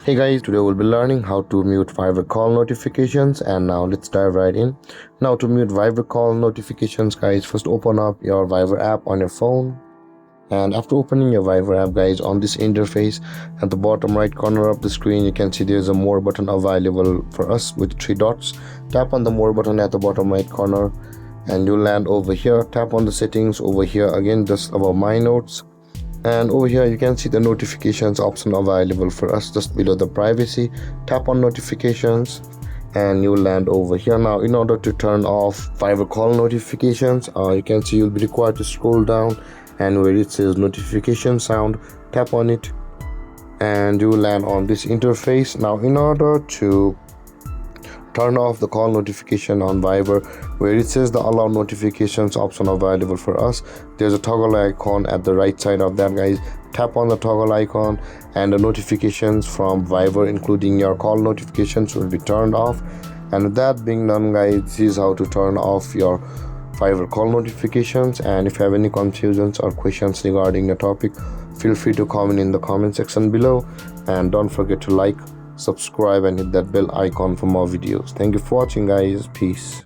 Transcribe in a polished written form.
Hey guys, today we'll be learning how to mute Viber call notifications, and now let's dive right in. Now to mute Viber call notifications, guys, first open up your Viber app on your phone. And after opening your Viber app, guys, on this interface at the bottom right corner of the screen, you can see there's a more button available for us with three dots. Tap on the more button at the bottom right corner and you'll land over here. Tap on the settings over here again, just above my notes. And over here you can see the notifications option available for us just below the privacy. Tap on notifications and you will land over here. Now in order to turn off Viber call notifications, you can see you'll be required to scroll down, and where it says notification sound, tap on it and you will land on this interface. Now in order to turn off the call notification on Viber, where it says the allow notifications option available for us, there's a toggle icon at the right side of that, guys. Tap on the toggle icon and the notifications from Viber, including your call notifications, will be turned off. And with that being done, guys, this is how to turn off your Viber call notifications. And if you have any confusions or questions regarding the topic, feel free to comment in the comment section below, and don't forget to like, subscribe and hit that bell icon for more videos. Thank you for watching, guys. Peace.